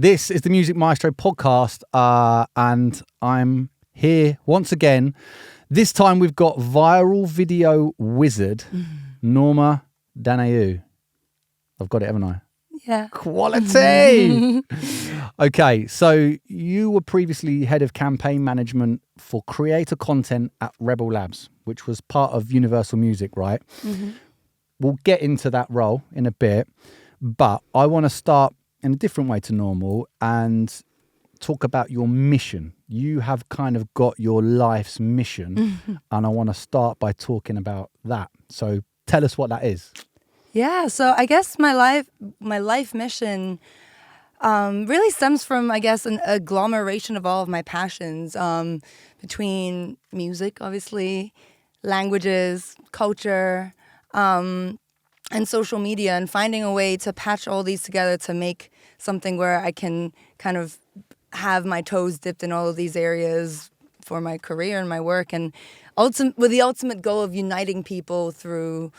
This is the Music Maestro Podcast, and I'm here once again. This time we've got viral video wizard, Norma Daneu. I've got it, haven't I? Yeah. Quality! Okay, so you were previously head of campaign management for creator content at Rebel Labs, which was part of Universal Music, right? Mm-hmm. We'll get into that role in a bit, but I want to start in a different way to normal and talk about your mission. You have kind of got your life's mission, and I want to start by talking about that. So tell us what that is. Yeah, so I guess my life mission really stems from, I guess, an agglomeration of all of my passions, between music, obviously, languages, culture, and social media, and finding a way to patch all these together to make something where I can kind of have my toes dipped in all of these areas for my career and my work, and with the ultimate goal of uniting people through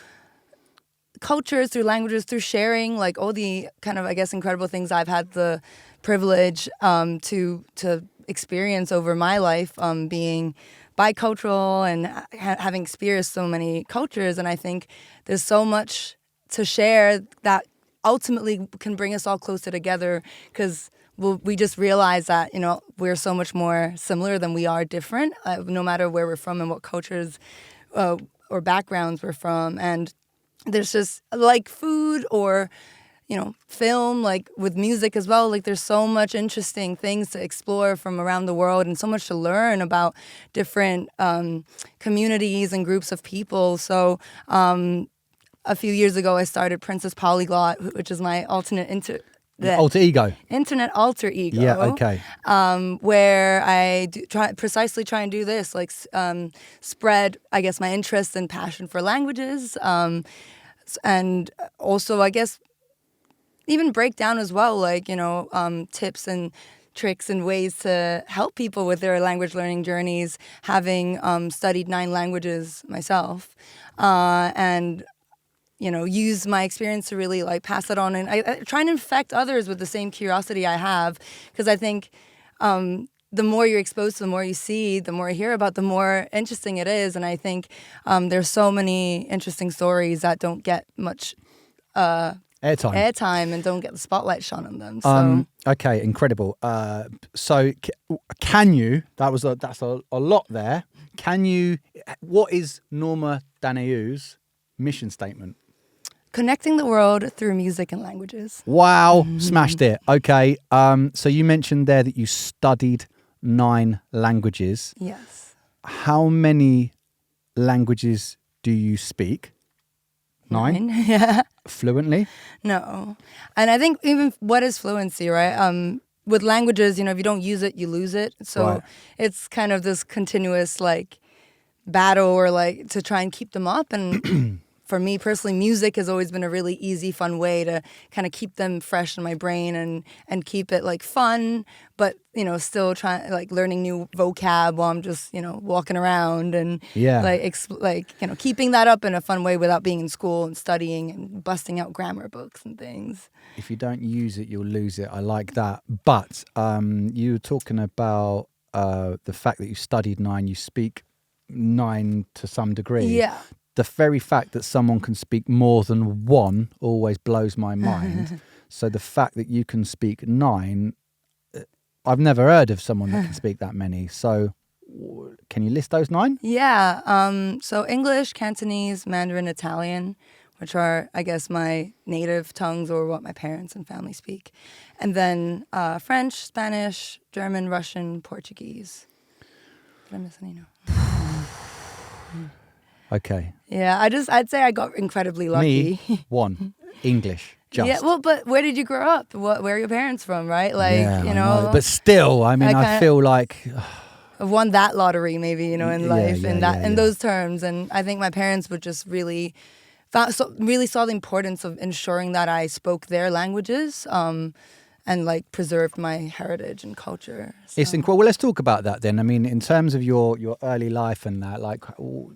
cultures, through languages, through sharing, like all the kind of, I guess, incredible things I've had the privilege to experience over my life, being bicultural and having experienced so many cultures. And I think there's so much to share that ultimately can bring us all closer together, because we just realize that, we're so much more similar than we are different, no matter where we're from and what cultures or backgrounds we're from. And there's just, like food or, film, like with music as well, like there's so much interesting things to explore from around the world and so much to learn about different communities and groups of people. So a few years ago, I started Princess Polyglot, which is my alter ego. Internet alter ego. Yeah, okay. Where I try and do this, like spread, I guess, my interest and passion for languages, and also, I guess, even break down as well, like, tips and tricks and ways to help people with their language learning journeys, having studied 9 languages myself, and use my experience to really like pass it on, and I try and infect others with the same curiosity I have, because I think the more you're exposed to, the more you see, the more you hear about, the more interesting it is. And I think there's so many interesting stories that don't get much airtime and don't get the spotlight shone on them. So okay, incredible. So can you? That's a lot there. Can you? What is Norma Daneu's mission statement? Connecting the world through music and languages. Wow, smashed it. Okay, so you mentioned there that you studied 9 languages. Yes. How many languages do you speak? 9? Yeah. Fluently? No. And I think even what is fluency, right? With languages, if you don't use it, you lose it. So right. It's kind of this continuous like battle, or like to try and keep them up. And for me personally, music has always been a really easy, fun way to kind of keep them fresh in my brain and keep it like fun, but still trying like learning new vocab while I'm just walking around, and keeping that up in a fun way without being in school and studying and busting out grammar books and things. If you don't use it, you'll lose it. I like that. But you were talking about the fact that you studied 9, you speak 9 to some degree. Yeah. The very fact that someone can speak more than 1 always blows my mind. So the fact that you can speak 9, I've never heard of someone that can speak that many. So can you list those 9? Yeah. So English, Cantonese, Mandarin, Italian, which are, I guess, my native tongues, or what my parents and family speak. And then French, Spanish, German, Russian, Portuguese. Did I miss any? No. Okay. Yeah, I'd say I got incredibly lucky. Me, 1, English, just. Yeah, well, but where did you grow up? Where are your parents from, right? Like, yeah, I know. But still, I feel like I've won that lottery, maybe, in life, in those terms. And I think my parents would just really saw the importance of ensuring that I spoke their languages, and and like preserved my heritage and culture. So. It's incredible. Well, let's talk about that then. I mean, in terms of your early life and that, like,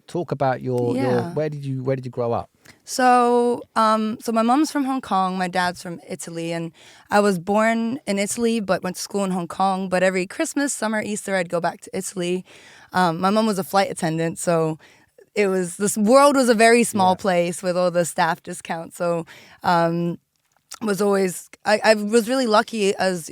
talk about your where did you grow up? So, so my mom's from Hong Kong, my dad's from Italy, and I was born in Italy but went to school in Hong Kong. But every Christmas, summer, Easter, I'd go back to Italy. My mom was a flight attendant, so this world was a very small place with all the staff discounts. So, was always I was really lucky as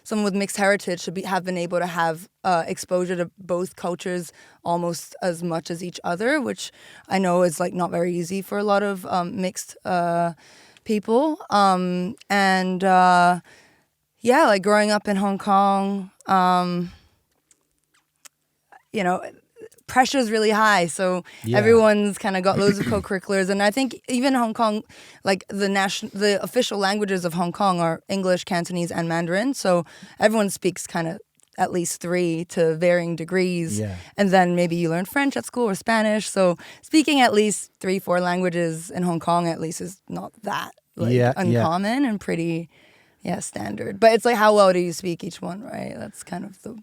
someone with mixed heritage to have been able to have exposure to both cultures almost as much as each other, which I know is like not very easy for a lot of mixed people. Like growing up in Hong Kong, pressure's really high, so everyone's kind of got loads of co-curriculars, and I think even Hong Kong, like the official languages of Hong Kong are English, Cantonese, and Mandarin. So everyone speaks kind of at least 3 to varying degrees, and then maybe you learn French at school or Spanish. So speaking at least 3-4 languages in Hong Kong at least is not that uncommon and pretty standard. But it's like how well do you speak each one, right? That's kind of the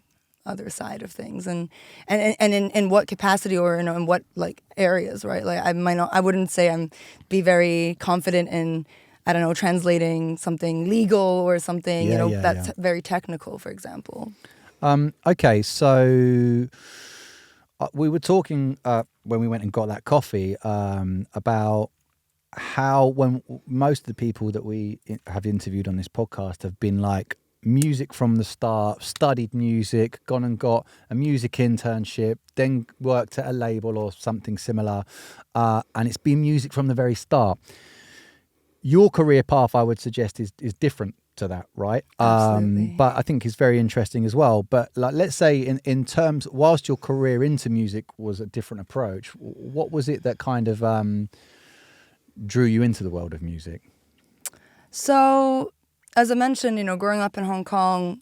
other side of things, and in what capacity or in what like areas, right? Like I wouldn't say be very confident in, I don't know, translating something legal or something that's very technical, for example. Okay, so we were talking when we went and got that coffee about how when most of the people that we have interviewed on this podcast have been like music from the start, studied music, gone and got a music internship, then worked at a label or something similar, and it's been music from the very start. Your career path, I would suggest, is different to that, right? Absolutely. But I think it's very interesting as well. But like, let's say in terms, whilst your career into music was a different approach, what was it that kind of drew you into the world of music? So, as I mentioned, growing up in Hong Kong,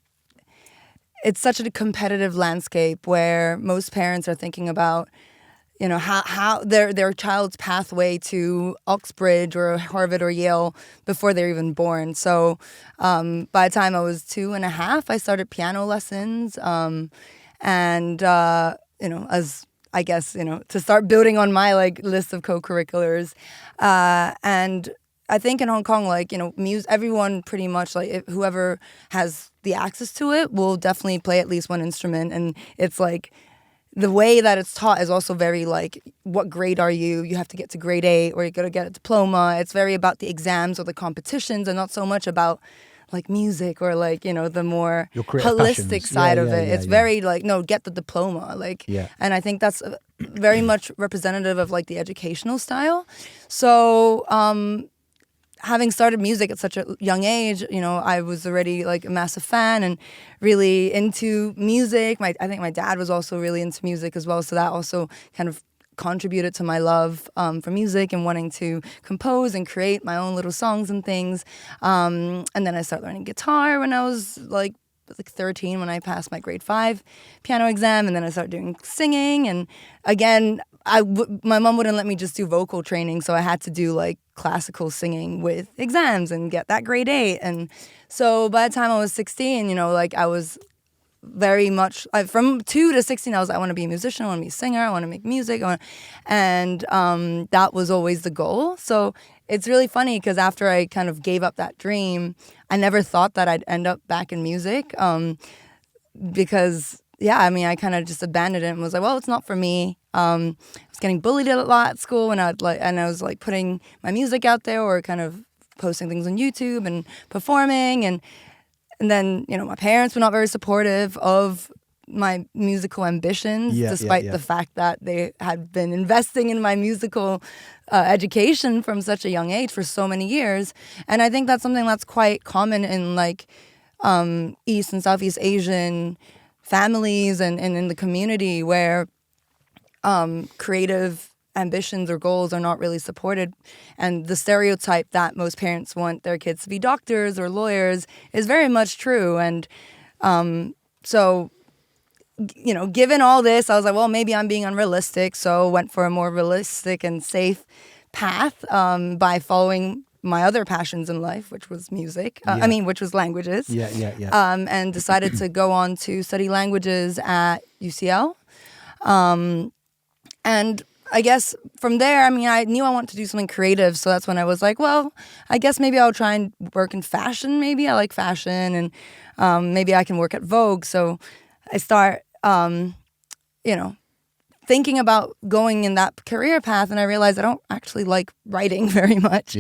it's such a competitive landscape where most parents are thinking about, how their child's pathway to Oxbridge or Harvard or Yale before they're even born. So by the time I was 2.5, I started piano lessons, as I guess, to start building on my like list of co-curriculars, and I think in Hong Kong, like, everyone pretty much, like, whoever has the access to it will definitely play at least one instrument. And it's like the way that it's taught is also very like, what grade are you? You have to get to grade 8 or you got to get a diploma. It's very about the exams or the competitions and not so much about like music or like, the more holistic side of it. It's very like, no, get the diploma. Like, and I think that's very much representative of like the educational style. So, having started music at such a young age, I was already like a massive fan and really into music. I think my dad was also really into music as well, so that also kind of contributed to my love for music and wanting to compose and create my own little songs and things. And then I started learning guitar when I was like 13 when I passed my grade 5 piano exam, and then I started doing singing. And again, my mom wouldn't let me just do vocal training, so I had to do like classical singing with exams and get that grade 8. And so by the time I was 16, like I was very much from 2 to 16, I want to be a musician, I want to be a singer, I want to make music, and that was always the goal. So it's really funny because after I kind of gave up that dream, I never thought that I'd end up back in music, because I kind of just abandoned it and was like, well, it's not for me. I was getting bullied a lot at school, and I was like putting my music out there or kind of posting things on YouTube and performing, and then my parents were not very supportive of my musical ambitions, despite the fact that they had been investing in my musical education from such a young age for so many years. And I think that's something that's quite common in like East and Southeast Asian families and in the community where creative ambitions or goals are not really supported, and the stereotype that most parents want their kids to be doctors or lawyers is very much true. And so given all this, I was like, well, maybe I'm being unrealistic, so went for a more realistic and safe path by following my other passions in life, which was music. Which was languages. And decided to go on to study languages at UCL. And I guess from there, I knew I wanted to do something creative. So that's when I was like, well, I guess maybe I'll try and work in fashion. Maybe I like fashion, and maybe I can work at Vogue. So I start, thinking about going in that career path, and I realized I don't actually like writing very much.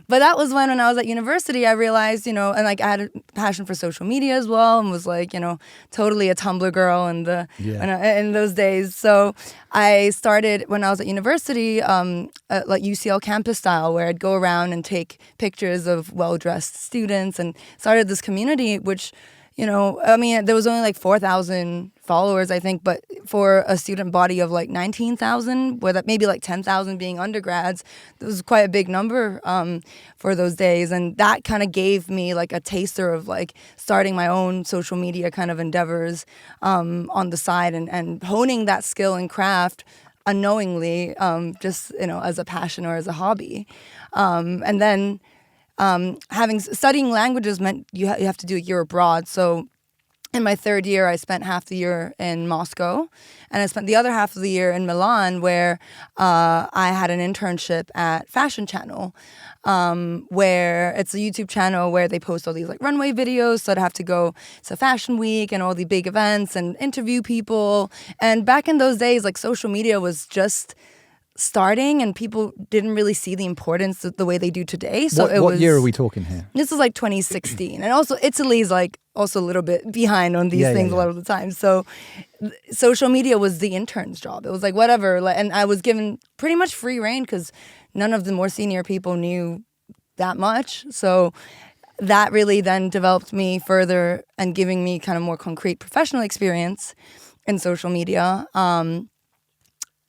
But that was when I was at university, I realized, and like I had a passion for social media as well, and was like, totally a Tumblr girl in those days. So I started when I was at university, like UCL campus style, where I'd go around and take pictures of well-dressed students, and started this community, which, there was only like 4,000 followers, I think, but for a student body of like 19,000, with maybe like 10,000 being undergrads, it was quite a big number for those days. And that kind of gave me like a taster of like starting my own social media kind of endeavors on the side, and honing that skill and craft unknowingly, just, as a passion or as a hobby. And then studying languages meant you have to do a year abroad. So in my third year, I spent half the year in Moscow, and I spent the other half of the year in Milan, where I had an internship at Fashion Channel, where it's a YouTube channel where they post all these like runway videos. So I'd have to go to Fashion Week and all the big events and interview people. And back in those days, like social media was just starting, and people didn't really see the importance the way they do today. So what year are we talking here? This is like 2016, and also Italy's like also a little bit behind on these things a lot of the time. So social media was the intern's job. It was like whatever, and I was given pretty much free reign because none of the more senior people knew that much. So that really then developed me further and giving me kind of more concrete professional experience in social media,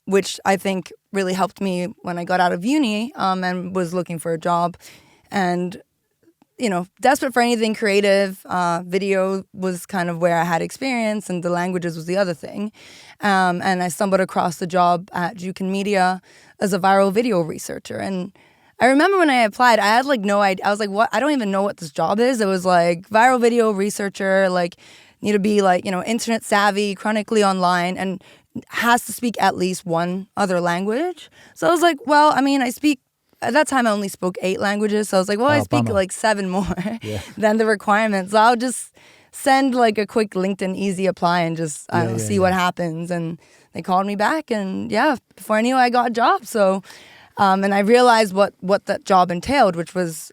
which I think really helped me when I got out of uni and was looking for a job. And, desperate for anything creative, video was kind of where I had experience, and the languages was the other thing. And I stumbled across the job at Jukin Media as a viral video researcher. And I remember when I applied, I had like no idea. I was like, what? I don't even know what this job is. It was like viral video researcher, like need to be like, internet savvy, chronically online, and has to speak at least one other language. So I was like, well, at that time I only spoke 8 languages. So I was like, well, I speak like 7 more than the requirements. So I'll just send like a quick LinkedIn easy apply and just see what happens. And they called me back, and before I knew it, I got a job. So, and I realized what that job entailed, which was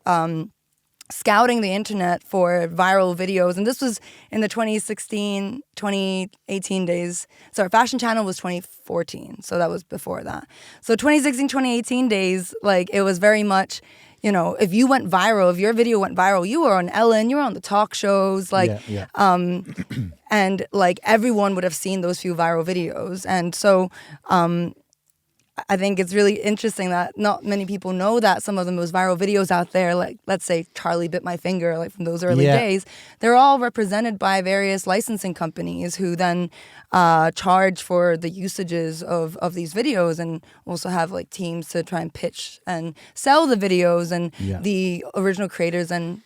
scouting the internet for viral videos. And this was in the 2016, 2018 days. Sorry, Fashion Channel was 2014. So that was before that. So 2016, 2018 days, like it was very much, if you went viral, if your video went viral, you were on Ellen, you were on the talk shows, and like everyone would have seen those few viral videos. And so, I think it's really interesting that not many people know that some of the most viral videos out there, like let's say Charlie Bit My Finger, like from those early days, they're all represented by various licensing companies who then charge for the usages of these videos, and also have like teams to try and pitch and sell the videos, and the original creators and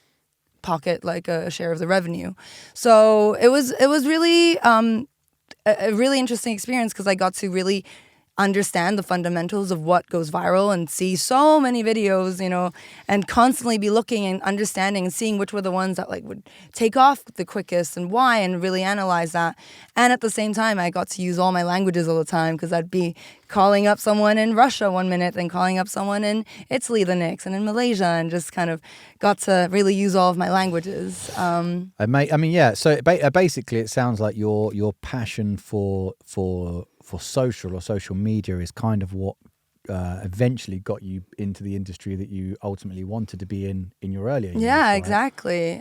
pocket like a share of the revenue. So it was really a really interesting experience, because I got to really understand the fundamentals of what goes viral and see so many videos, and constantly be looking and understanding and seeing which were the ones that like would take off the quickest and why, and really analyze that. And at the same time, I got to use all my languages all the time, because I'd be calling up someone in Russia one minute and calling up someone in Italy the next, and in Malaysia, and just kind of got to really use all of my languages. So basically it sounds like your passion for social media is kind of what eventually got you into the industry that you ultimately wanted to be in your earlier years. Yeah, right? exactly.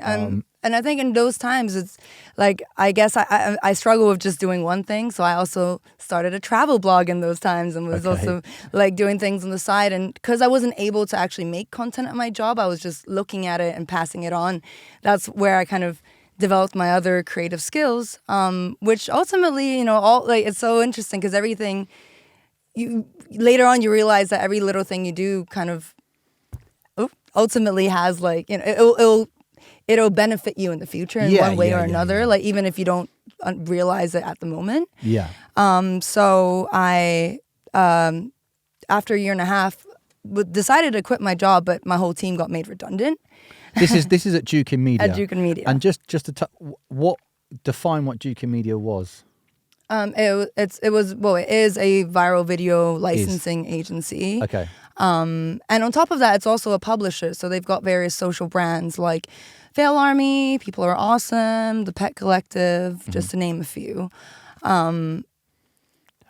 And I think in those times, it's like, I guess I struggle with just doing one thing. So I also started a travel blog in those times, and was also like doing things on the side. And because I wasn't able to actually make content at my job, I was just looking at it and passing it on. That's where I kind of developed my other creative skills, which ultimately, it's so interesting, because everything later on you realize that every little thing you do kind of ultimately has like, it'll benefit you in the future in one way or another. Like even if you don't realize it at the moment. Yeah. So I, after a year and a half, decided to quit my job, but my whole team got made redundant. This is at Duke in Media. At Duke in Media. And just to define what Duke in Media was. It is a viral video licensing agency. Okay. And on top of that, it's also a publisher. So they've got various social brands like Fail Army, People Are Awesome, The Pet Collective, just to name a few.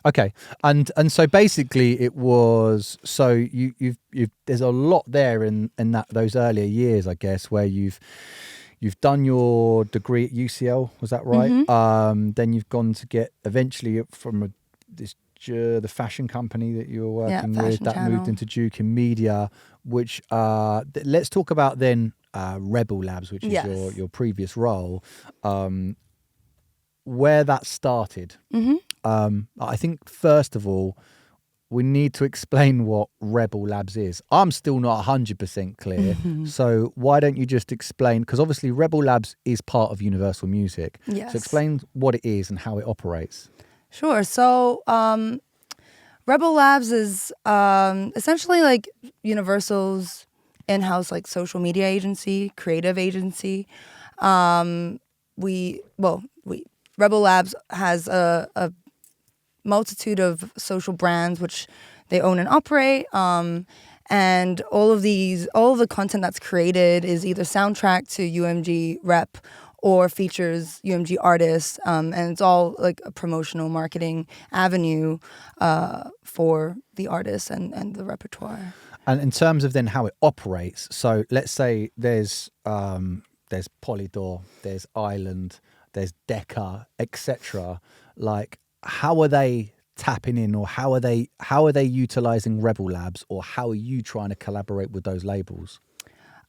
Okay, and so basically it was, so you've there's a lot there in those earlier years, I guess, where you've done your degree at UCL, was that right? Mm-hmm. Then you've gone to get eventually from the fashion company that you were working with, that Channel. moved into Duke in Media, which let's talk about then Rebel Labs, which is your previous role, where that started. Mm-hmm. I think first of all, we need to explain what Rebel Labs is. I'm still not 100% clear. So why don't you just explain, because obviously Rebel Labs is part of Universal Music. Yes. So explain what it is and how it operates. Sure. So Rebel Labs is essentially like Universal's in-house like social media agency, creative agency. Rebel Labs has a multitude of social brands which they own and operate. And all of the content that's created is either soundtrack to UMG rep or features UMG artists. And it's all like a promotional marketing avenue for the artists and the repertoire. And in terms of then how it operates, so let's say there's Polydor, there's Island, there's Decca, etc. Like, how are they tapping in, or how are they utilizing Rebel Labs, or how are you trying to collaborate with those labels?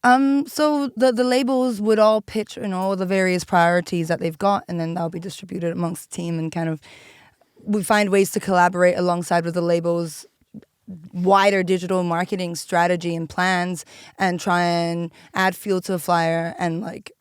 So the labels would all pitch all the various priorities that they've got, and then that'll be distributed amongst the team, and kind of we find ways to collaborate alongside with the labels' wider digital marketing strategy and plans, and try and add fuel to the fire and like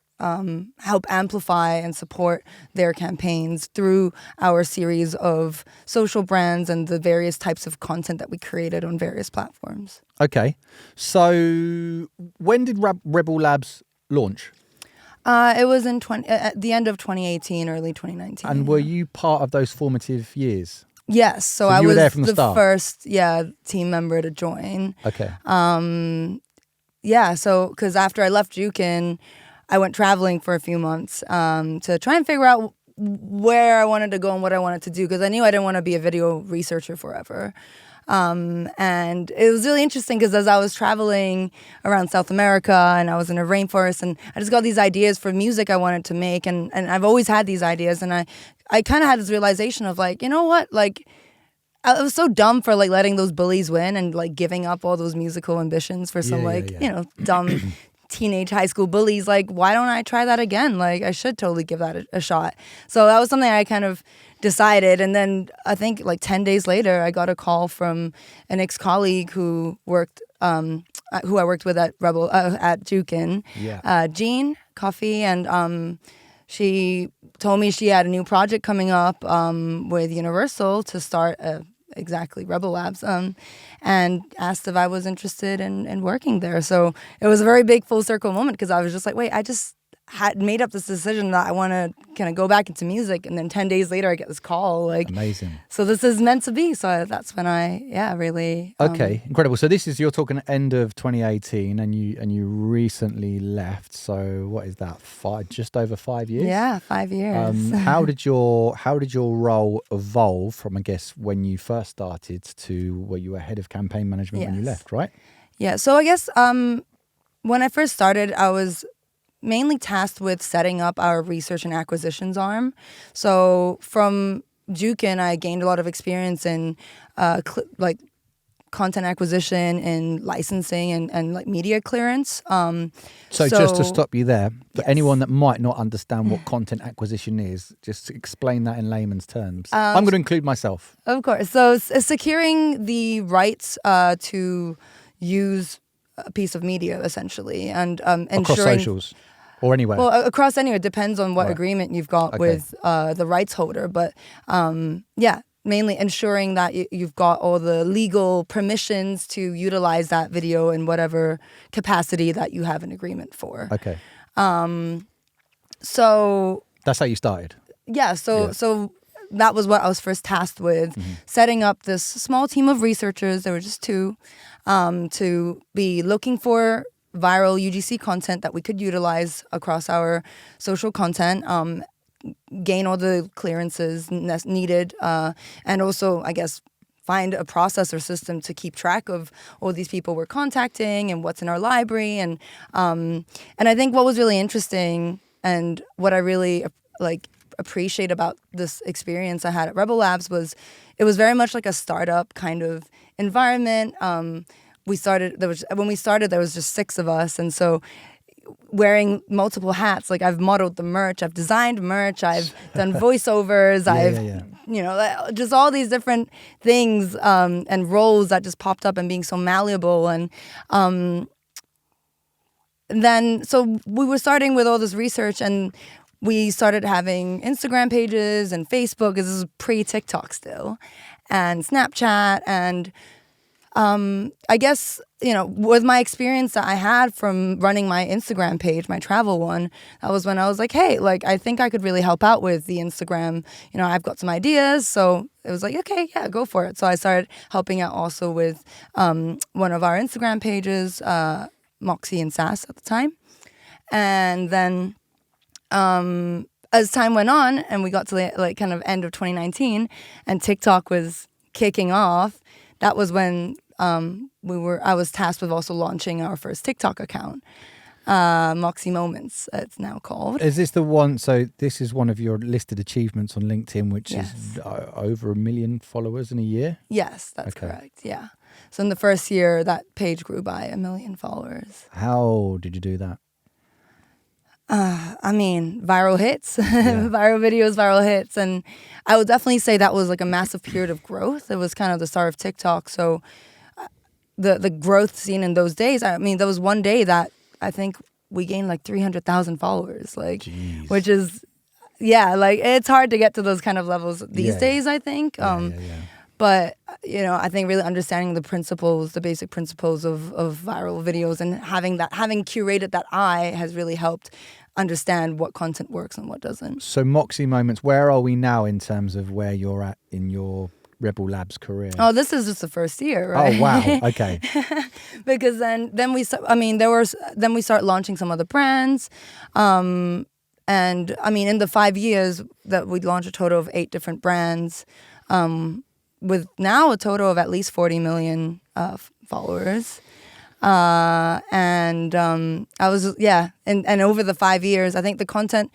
help amplify and support their campaigns through our series of social brands and the various types of content that we created on various platforms. Okay. So when did Rebel Labs launch? It was at the end of 2018, early 2019. And were you part of those formative years? Yes. So I you were was there from the start? First team member to join. Okay. So because after I left Jukin, I went traveling for a few months to try and figure out where I wanted to go and what I wanted to do, because I knew I didn't want to be a video researcher forever. And it was really interesting because as I was traveling around South America and I was in a rainforest, and I just got these ideas for music I wanted to make, and I've always had these ideas, and I kind of had this realization of like, you know what, like I was so dumb for like letting those bullies win and like giving up all those musical ambitions for some dumb teenage high school bullies. Like, why don't I try that again? Like, I should totally give that a shot. So that was something I kind of decided. And then I think like 10 days later, I got a call from an ex-colleague who I worked with at Jukin, Jean Coffee, and she told me she had a new project coming up with Universal to start Rebel Labs, and asked if I was interested in working there. So it was a very big full circle moment, because I was just like, wait, I just had made up this decision that I want to kind of go back into music, and then 10 days later I get this call. Like, amazing. So this is meant to be. So that's when I really okay, incredible. So this is, you're talking end of 2018, and you recently left. So what is that? Just over 5 years? Yeah, 5 years. How did your role evolve from, I guess, when you first started to where you were head of campaign management when you left, right? Yeah. So I guess when I first started, I was mainly tasked with setting up our research and acquisitions arm. So from Jukin, I gained a lot of experience in content acquisition and licensing and like media clearance. So just to stop you there, for anyone that might not understand what content acquisition is, just explain that in layman's terms. I'm going to include myself. Of course. So securing the rights to use a piece of media essentially, and Across ensuring socials or anywhere? well across anywhere, depends on what Right. agreement you've got Okay. with the rights holder, but yeah, mainly ensuring that you've got all the legal permissions to utilize that video in whatever capacity that you have an agreement for. Okay. So That's how you started. yeah, Yeah. so that was what I was first tasked with, setting up this small team of researchers. There were just two, to be looking for viral UGC content that we could utilize across our social content, gain all the clearances needed, and also, I guess, find a process or system to keep track of all these people we're contacting and what's in our library. And I think what was really interesting and what I really appreciate about this experience I had at Rebel Labs was it was very much like a startup kind of environment. When we started, there was just 6 of us, and so wearing multiple hats. Like, I've modeled the merch, I've designed merch, I've done voiceovers, just all these different things and roles that just popped up, and being so malleable. And then so we were starting with all this research, and we started having Instagram pages and Facebook. This is pre-TikTok still, and Snapchat. And I guess, with my experience that I had from running my Instagram page, my travel one, that was when I was like, hey, I think I could really help out with the Instagram. I've got some ideas. So it was like, okay, yeah, go for it. So I started helping out also with one of our Instagram pages, Moxie and Sass at the time. And then as time went on and we got to the kind of end of 2019 and TikTok was kicking off, that was when I was tasked with also launching our first TikTok account, Moxie Moments, it's now called. Is this the one? So this is one of your listed achievements on LinkedIn, which Yes. is over 1 million followers in a year. Yes, that's Okay. correct. Yeah. So in the first year, that page grew by 1 million followers. How did you do that? Viral hits, viral videos, viral hits. And I would definitely say that was a massive period of growth. It was kind of the start of TikTok. So the growth seen in those days, there was one day that I think we gained 300,000 followers, Jeez. which is, it's hard to get to those kind of levels these days, I think. Yeah. But, I think really understanding the basic principles of viral videos, and having curated that eye has really helped understand what content works and what doesn't. So Moxie Moments, where are we now in terms of where you're at in your Rebel Labs career? Oh, this is just the first year, right? Oh, wow. Okay. Because then we start launching some other brands. And in the 5 years that we launched a total of 8 different brands, with now a total of at least 40 million followers. And over the 5 years, I think the content,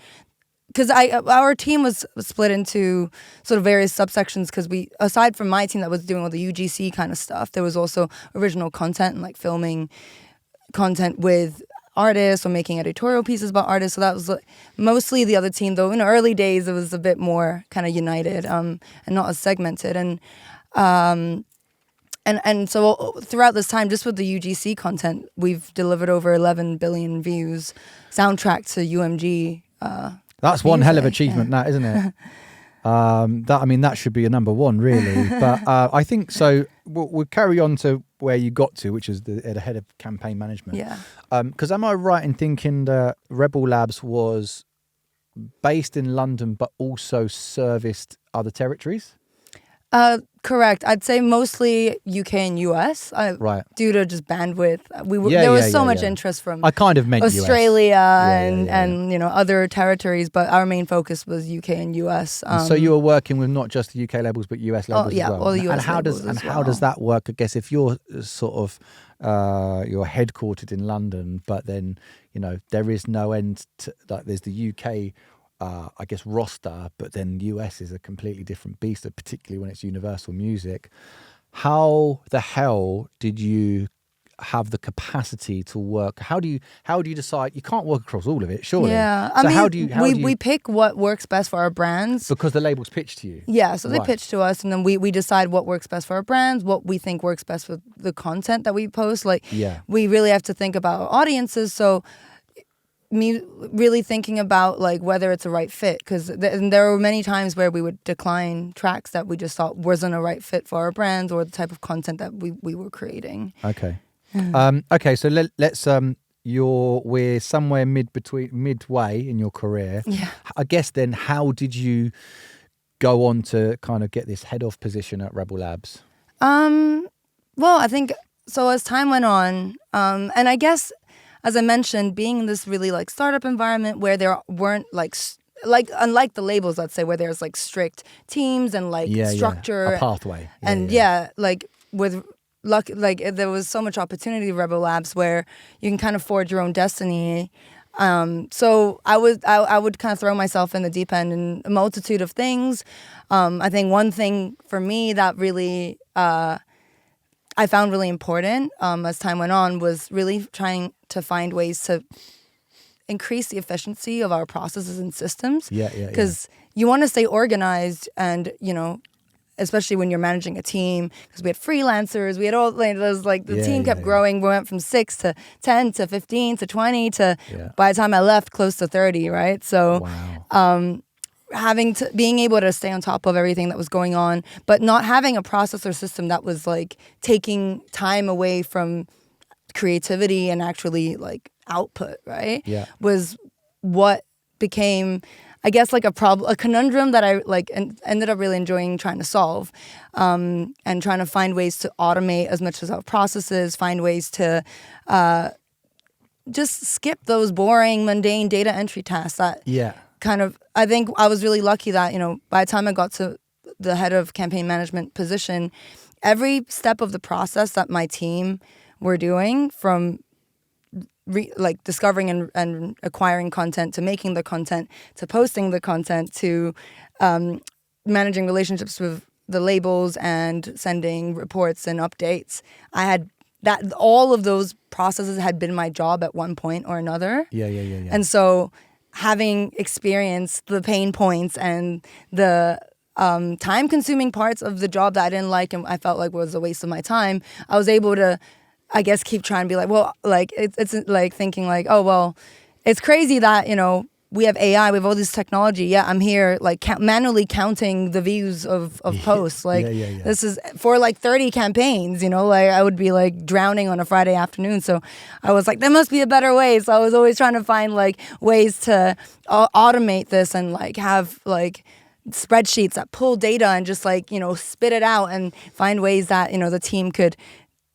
because our team was split into sort of various subsections, because aside from my team that was doing all the UGC kind of stuff, there was also original content and filming content with artists or making editorial pieces about artists. So that was mostly the other team, though in the early days it was a bit more kind of united and not as segmented. And so throughout this time, just with the UGC content, we've delivered over 11 billion views, soundtrack to UMG. That's one hell of music, achievement, that, isn't it? That should be a number one, really. But I think so. We'll carry on to where you got to, which is the head of campaign management. Yeah. Because am I right in thinking that Rebel Labs was based in London, but also serviced other territories? Correct. I'd say mostly UK and US. Right. Due to just bandwidth. There was so much interest from I kind of meant Australia US. and other territories, but our main focus was UK and US. So you were working with not just the UK labels, but US labels as well. All the US and how labels does how does that work? I guess if you're sort of you're headquartered in London, but then there is no end to, there's the UK I guess roster, but then US is a completely different beast, particularly when it's Universal Music. How the hell did you have the capacity to work? How do you decide? You can't work across all of it, surely. Yeah, So I mean, how do you we pick what works best for our brands. because the labels pitch to you? Yeah, so they Right. pitch to us, and then we decide what works best for our brands, what we think works best for the content that we post. Like, Yeah. we really have to think about our audiences. So, me really thinking about like whether it's a right fit, because there were many times where we would decline tracks that we just thought wasn't a right fit for our brands or the type of content that we were creating. Okay. Okay. So let's we're somewhere midway in your career. Yeah. I guess then, how did you go on to kind of get this head of position at Rebel Labs? Well, I think so as time went on, and I guess, as I mentioned, being in this really like startup environment where there weren't like unlike the labels, let's say, where there's like strict teams and like structure, a pathway, and like with luck, like there was so much opportunity at Rebel Labs where you can kind of forge your own destiny. So I would kind of throw myself in the deep end in a multitude of things. I think one thing for me that really I found really important as time went on was really trying to find ways to increase the efficiency of our processes and systems. Because you want to stay organized, and especially when you're managing a team, because we had freelancers, we had all those, like the team kept growing. We went from 6 to 10 to 15 to 20 to by the time I left, close to 30, right? So wow. being able to stay on top of everything that was going on, but not having a process or system that was like taking time away from creativity and actually like output, right? Yeah. Was what became, I guess, like a conundrum that I like ended up really enjoying trying to solve, and trying to find ways to automate as much as our processes, find ways to just skip those boring, mundane data entry tasks that kind of, I think I was really lucky that, by the time I got to the head of campaign management position, every step of the process that my team were doing, from discovering and acquiring content, to making the content, to posting the content, to managing relationships with the labels and sending reports and updates. I had that, all of those processes had been my job at one point or another. Yeah. And so, having experienced the pain points and the time-consuming parts of the job that I didn't like and I felt like was a waste of my time, I was able to, I guess, keep trying to be like, well, like it's like thinking like, oh, well, it's crazy that, we have AI, we have all this technology. Yeah, I'm here like manually counting the views of posts. Like this is for like 30 campaigns, like I would be like drowning on a Friday afternoon. So I was like, there must be a better way. So I was always trying to find like ways to automate this and like have like spreadsheets that pull data and just like, spit it out, and find ways that, the team could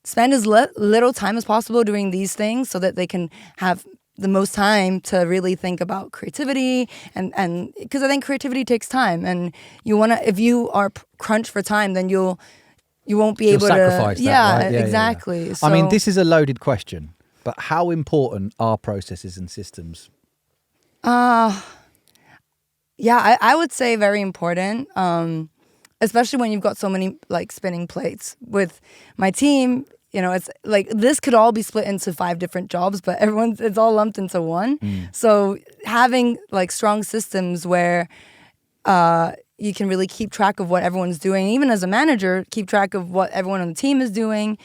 spend as little time as possible doing these things so that they can have the most time to really think about creativity, and because I think creativity takes time, and you want to, if you are crunched for time, then you won't be able sacrifice to. That, right? Exactly. So, I mean, this is a loaded question, but how important are processes and systems? I would say very important, especially when you've got so many like spinning plates. With my team, it's like this could all be split into 5 different jobs, but it's all lumped into one. So having like strong systems where you can really keep track of what everyone's doing, even as a manager, keep track of what everyone on the team is doing,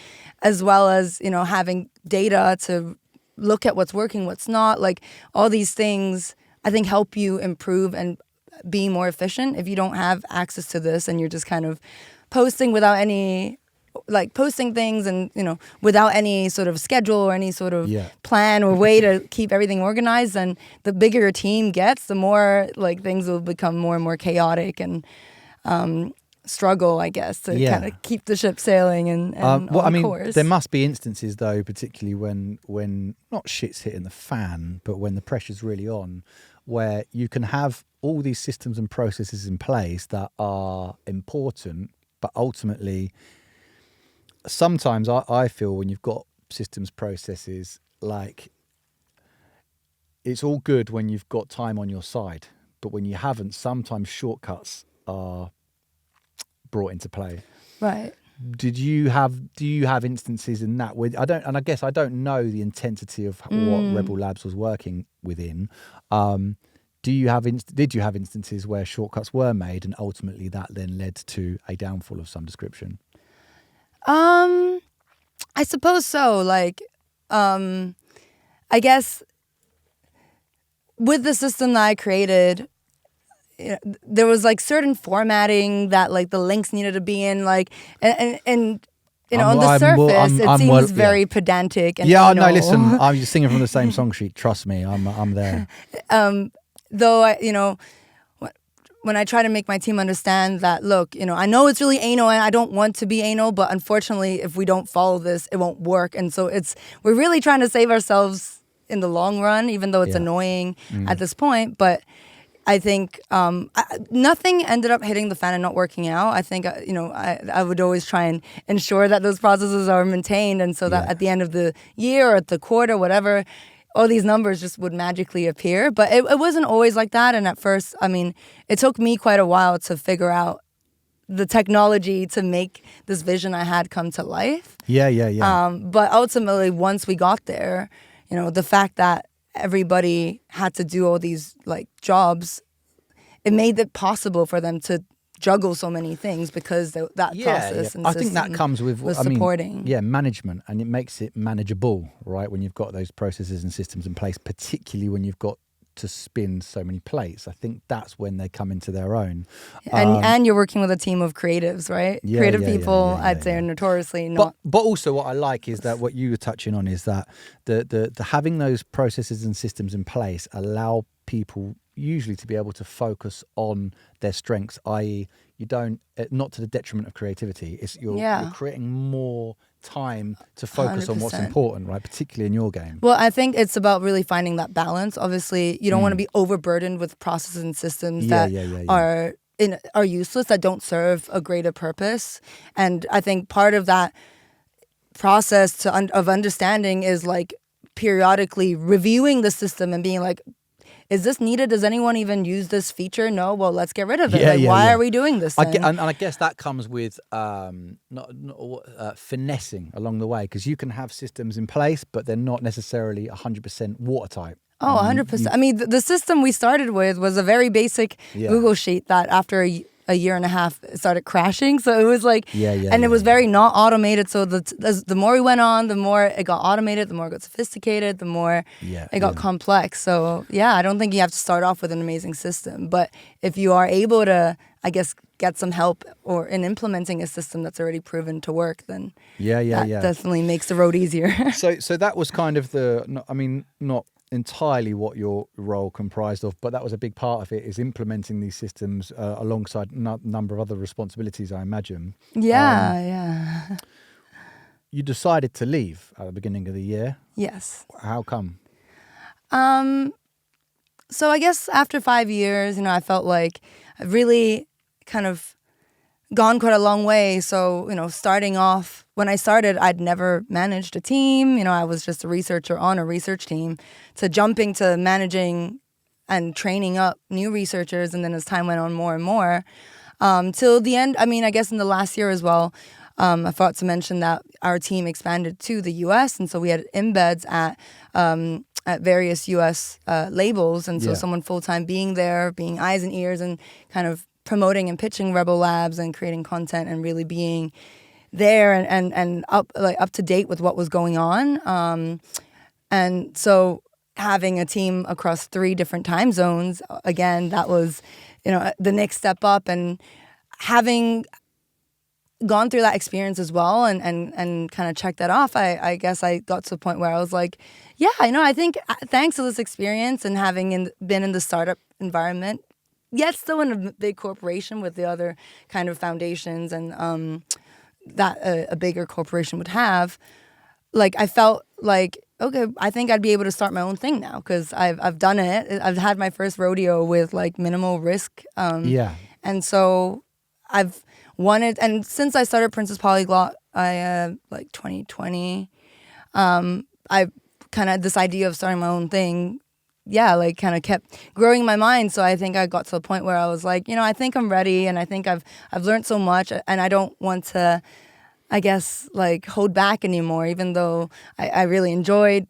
as well as, having data to look at what's working, what's not. Like all these things, I think, help you improve and be more efficient. If you don't have access to this and you're just kind of posting without any, like posting things and, without any sort of schedule or any sort of plan or way to keep everything organized, then the bigger your team gets, the more like things will become more and more chaotic and struggle, I guess, to kind of keep the ship sailing and on course. There must be instances though, particularly when not shit's hitting the fan, but when the pressure's really on, where you can have all these systems and processes in place that are important, but ultimately sometimes I feel when you've got systems, processes, like it's all good when you've got time on your side, but when you haven't, sometimes shortcuts are brought into play. Right. do you have instances in that with I guess I don't know the intensity of what Rebel Labs was working within. Did you have instances where shortcuts were made and ultimately that then led to a downfall of some description? I suppose so. Like, I guess with the system that I created, there was like certain formatting that like the links needed to be in, like, and on the surface it seems very pedantic. And no, listen, I'm just singing from the same song sheet. Trust me, I'm there. Though when I try to make my team understand that, look, I know it's really anal and I don't want to be anal, but unfortunately, if we don't follow this, it won't work. And so we're really trying to save ourselves in the long run, even though it's annoying at this point. But I think nothing ended up hitting the fan and not working out. I think, I would always try and ensure that those processes are maintained. And so that at the end of the year or at the quarter, whatever, all these numbers just would magically appear. But it wasn't always like that. And at first, it took me quite a while to figure out the technology to make this vision I had come to life. Yeah. But ultimately, once we got there, the fact that everybody had to do all these like jobs, it made it possible for them to juggle so many things because that process and I think that comes with supporting management, and it makes it manageable, right, when you've got those processes and systems in place, particularly when you've got to spin so many plates. I think that's when they come into their own. And you're working with a team of creatives, right? Creative people, I'd say, are notoriously not. But also what I like is that what you were touching on is that the having those processes and systems in place allow people usually to be able to focus on their strengths, i.e. you don't, not to the detriment of creativity. You're creating more time to focus 100%. On what's important, right? Particularly in your game. Well, I think it's about really finding that balance. Obviously, you don't want to be overburdened with processes and systems that are useless, that don't serve a greater purpose. And I think part of that process of understanding is like periodically reviewing the system and being like, is this needed? Does anyone even use this feature? No? Well, let's get rid of it. Why are we doing this then? And I guess that comes with finessing along the way, because you can have systems in place, but they're not necessarily 100% watertight. Oh, 100%. The system we started with was a very basic Google sheet that after a year and a half it started crashing. So it was like, it was very not automated. So the more we went on, the more it got automated, the more it got sophisticated, the more it got complex. So I don't think you have to start off with an amazing system. But if you are able to, I guess, get some help in implementing a system that's already proven to work, then that definitely makes the road easier. So that was kind of not entirely what your role comprised of, but that was a big part of it, is implementing these systems alongside a number of other responsibilities, I imagine. You decided to leave at the beginning of the year. Yes. How come? So I guess after 5 years, I felt like I've really kind of gone quite a long way. So, starting off, when I started, I'd never managed a team. I was just a researcher on a research team, to jumping to managing and training up new researchers. And then as time went on, more and more, till the end, I guess in the last year as well, I forgot to mention that our team expanded to the US. And so we had embeds at various US labels. And so someone full-time being there, being eyes and ears and kind of promoting and pitching Rebel Labs and creating content and really being there and up to date with what was going on. And so having a team across 3 different time zones, again, that was, the next step up. And having gone through that experience as well and kind of checked that off, I guess I got to the point where I was like, I think thanks to this experience and having been in the startup environment, yet still in a big corporation with the other kind of foundations and that a bigger corporation would have, like I felt like, okay, I think I'd be able to start my own thing now, because I've done it. I've had my first rodeo with like minimal risk. And so I've wanted, and since I started Princess Polyglot, like 2020, I kind of this idea of starting my own thing, like kind of kept growing in my mind. So I think I got to the point where I was like, I think I'm ready, and I think I've learned so much, and I don't want to I guess, like, hold back anymore, even though I really enjoyed,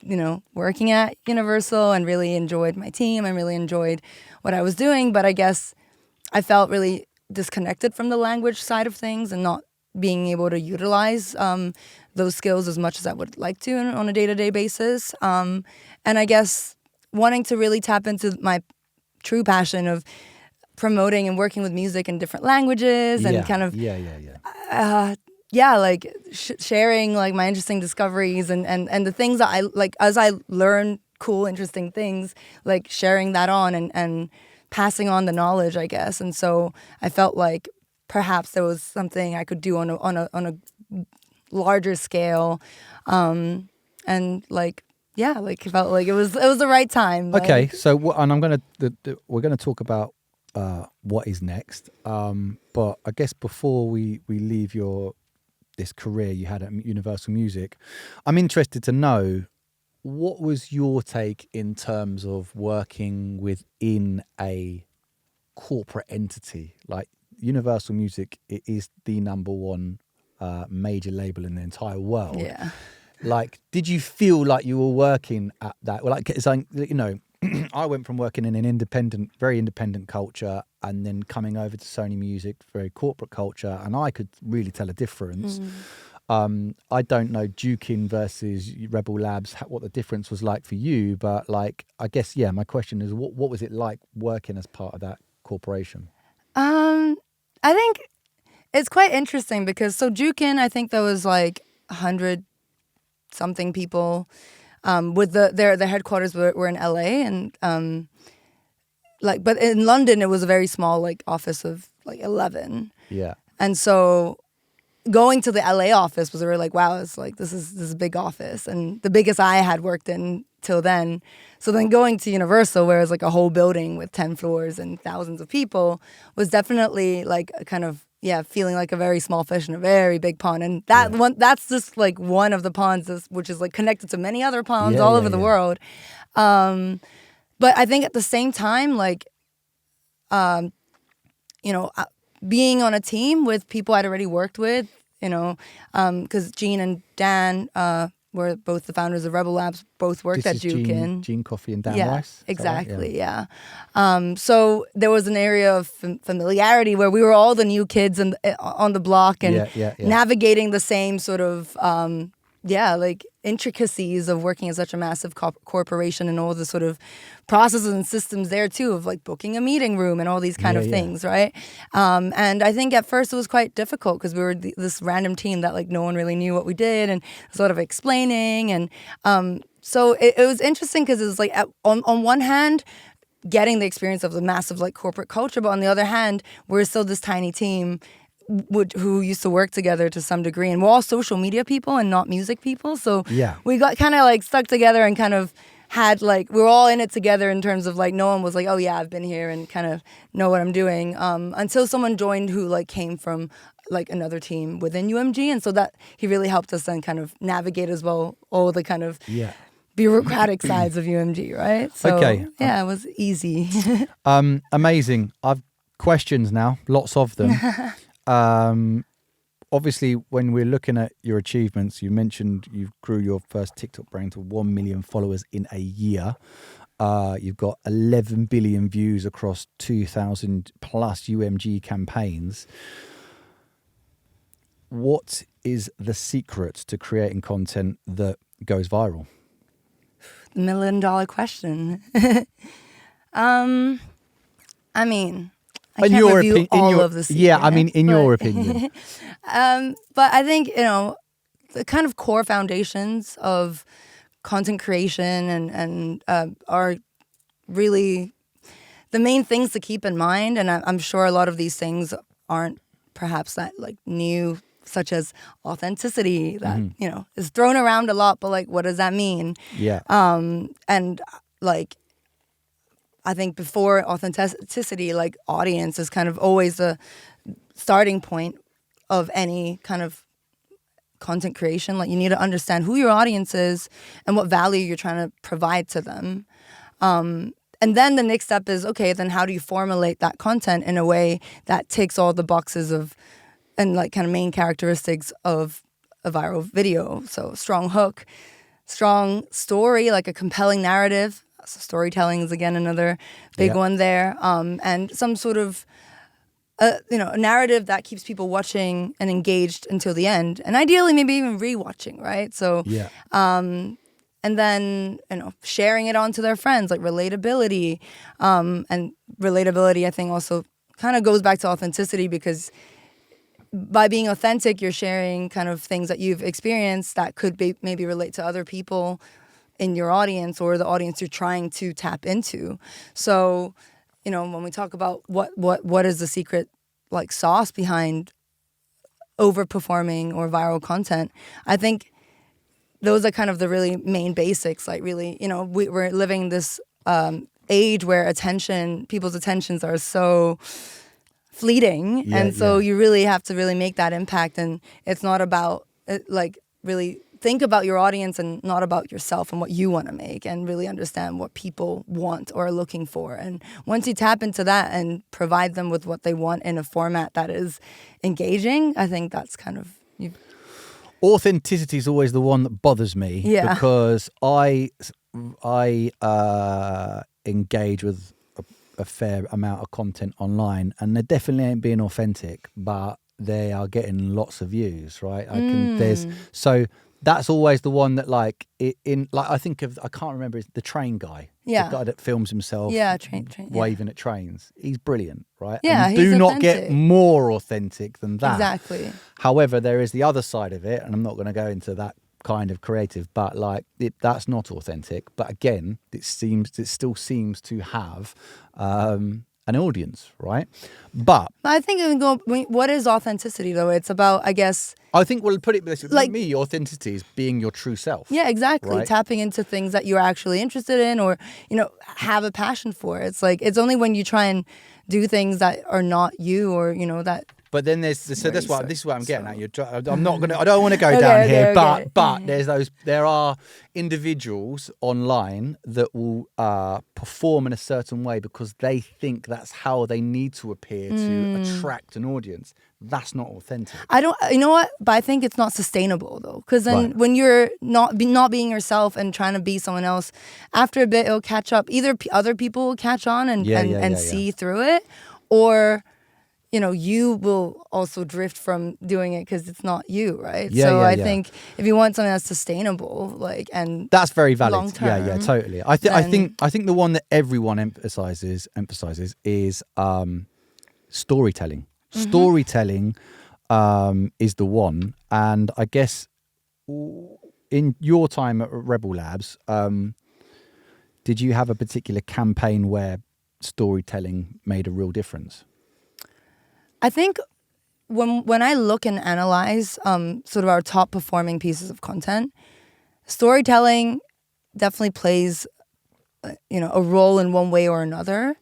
working at Universal and really enjoyed my team and really enjoyed what I was doing. But I guess I felt really disconnected from the language side of things and not being able to utilize those skills as much as I would like to on a day-to-day basis. And I guess wanting to really tap into my true passion of promoting and working with music in different languages and kind of like sharing like my interesting discoveries and the things that I like as I learn cool, interesting things, like sharing that on and passing on the knowledge, I guess. And so I felt like perhaps there was something I could do on a larger scale, and like felt like it was the right time. Okay, so and we're gonna talk about what is next. But I guess before we leave this career you had at Universal Music, I'm interested to know, what was your take in terms of working within a corporate entity? Like Universal Music, it is the number one major label in the entire world. Yeah. Like, did you feel like you were working at that? Well, like, it's like, I went from working in an very independent culture, and then coming over to Sony Music, very corporate culture, and I could really tell a difference. I don't know Dukin versus Rebel Labs, what the difference was like for you, but like, I guess, my question is, what was it like working as part of that corporation? I think it's quite interesting because Dukin, I think there was like 100 something people, with their headquarters were in LA, and but in London it was a very small like office of like 11. Yeah. And so going to the LA office was really like, wow, it's like this is a big office, and the biggest I had worked in till then. So then going to Universal, where it's like a whole building with 10 floors and thousands of people, was definitely like a kind of feeling like a very small fish in a very big pond. And that's just like one of the ponds, which is like connected to many other ponds all over the world. But I think at the same time, like, being on a team with people I'd already worked with, because Gene and Dan were both the founders of Rebel Labs, both worked at Jukin. Gene Coffey and Dan Weiss? Exactly, right? So there was an area of familiarity where we were all the new kids on the block and navigating the same sort of, like intricacies of working in such a massive corporation and all the sort of processes and systems there too, of like booking a meeting room and all these kind of things, right? And I think at first it was quite difficult because we were this random team that like no one really knew what we did, and sort of explaining. And so it was interesting because it was like on one hand getting the experience of the massive like corporate culture, but on the other hand we're still this tiny team who used to work together to some degree, and we're all social media people and not music people, so we got kind of like stuck together and kind of had like, we were all in it together in terms of like, no one was like, oh yeah, I've been here and kind of know what I'm doing, until someone joined who like came from like another team within UMG, and so that he really helped us then kind of navigate as well all the kind of bureaucratic sides of UMG, right? So it was easy. Amazing. I've questions now, lots of them. Obviously, when we're looking at your achievements, you mentioned you grew your first TikTok brand to 1 million followers in a year. You've got 11 billion views across 2,000 plus UMG campaigns. What is the secret to creating content that goes viral? $1 million question. I mean, I can't review all of the secrets. Yeah, I mean, in your opinion. But I think, the kind of core foundations of content creation and are really the main things to keep in mind. And I'm sure a lot of these things aren't perhaps that like new, such as authenticity that, is thrown around a lot, but like, what does that mean? Yeah. And like, I think before authenticity, like audience is kind of always the starting point of any kind of content creation. Like you need to understand who your audience is and what value you're trying to provide to them. And then the next step is, okay, then how do you formulate that content in a way that ticks all the boxes of and like kind of main characteristics of a viral video. So strong hook, strong story, like a compelling narrative. So storytelling is again another big one there, and some sort of a narrative that keeps people watching and engaged until the end, and ideally maybe even rewatching, right? So and then sharing it on to their friends, like relatability, and relatability I think also kind of goes back to authenticity, because by being authentic you're sharing kind of things that you've experienced that could be maybe relate to other people in your audience or the audience you're trying to tap into. So, when we talk about what is the secret like sauce behind overperforming or viral content, I think those are kind of the really main basics. Like really, we're living this age where people's attentions are so fleeting, and so you really have to really make that impact. And it's not about like really think about your audience and not about yourself and what you want to make, and really understand what people want or are looking for. And once you tap into that and provide them with what they want in a format that is engaging, I think that's kind of authenticity is always the one that bothers me, because I engage with a fair amount of content online, and they definitely ain't being authentic, but they are getting lots of views, right? So that's always the one that I can't remember, it's the train guy. The guy that films himself waving at trains. He's brilliant, right? Yeah, and you do not get more authentic than that. Exactly. However, there is the other side of it, and I'm not going to go into that kind of creative, but that's not authentic. But again, it still seems to have an audience, right? But I think what is authenticity though? It's about, I guess, I think we'll put it this way, like, me, authenticity is being your true self. Yeah, exactly. Right? Tapping into things that you're actually interested in or, have a passion for. It's like, it's only when you try and do things that are not you or, that. But then this is what I'm getting at. I'm not gonna. I don't want to go down here, but there are individuals online that will perform in a certain way because they think that's how they need to appear to attract an audience. That's not authentic. You know what? But I think it's not sustainable though, because then when you're not being yourself and trying to be someone else, after a bit it'll catch up. Either other people will catch on and see through it, or you will also drift from doing it because it's not you, right? I think if you want something that's sustainable, and that's very valid. Long-term, yeah, totally. I think the one that everyone emphasizes is storytelling. Mm-hmm. Storytelling is the one, and I guess in your time at Rebel Labs, did you have a particular campaign where storytelling made a real difference? I think when I look and analyze sort of our top performing pieces of content, storytelling definitely plays a role in one way or another.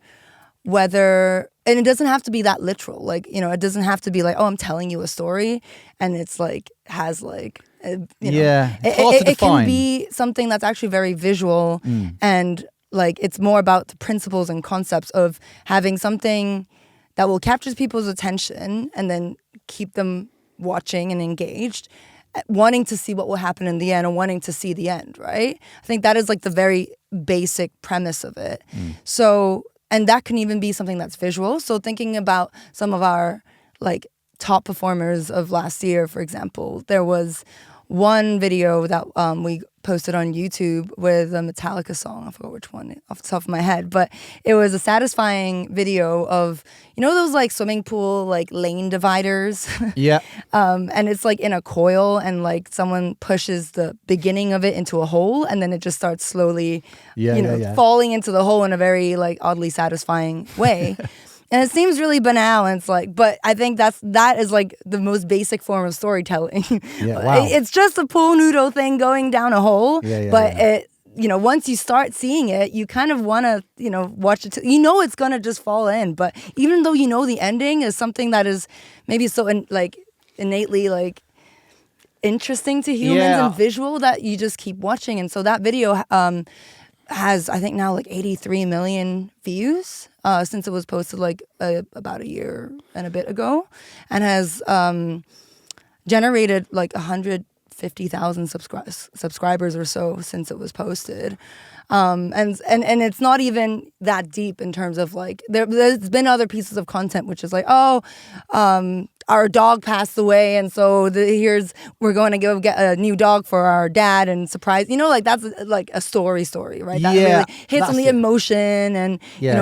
And it doesn't have to be that literal. It doesn't have to be like, oh, I'm telling you a story, and it's has it can be something that's actually very visual, and it's more about the principles and concepts of having something that will capture people's attention and then keep them watching and engaged, wanting to see what will happen in the end and wanting to see the end, right? I think that is the very basic premise of it. So, and that can even be something that's visual. So thinking about some of our top performers of last year, for example, there was one video that we posted on YouTube with a Metallica song. I forgot which one off the top of my head, but it was a satisfying video of, those swimming pool lane dividers. Yeah. And it's in a coil, and someone pushes the beginning of it into a hole, and then it just starts slowly, falling into the hole in a very oddly satisfying way. And it seems really banal, and it's but I think that is the most basic form of storytelling. Yeah, wow. It's just a pool noodle thing going down a hole, it, once you start seeing it, you kind of want to, watch it. It's gonna just fall in, but even though the ending is something that is maybe so innately interesting to humans and visual that you just keep watching, and so that video has, I think now 83 million views since it was posted about a year and a bit ago, and has generated like 150,000 subscribers or so since it was posted. And it's not even that deep in terms of like there's been other pieces of content which is like, our dog passed away, and so we're going to go get a new dog for our dad and surprise. Like that's like a story, right? That really hits on the emotion and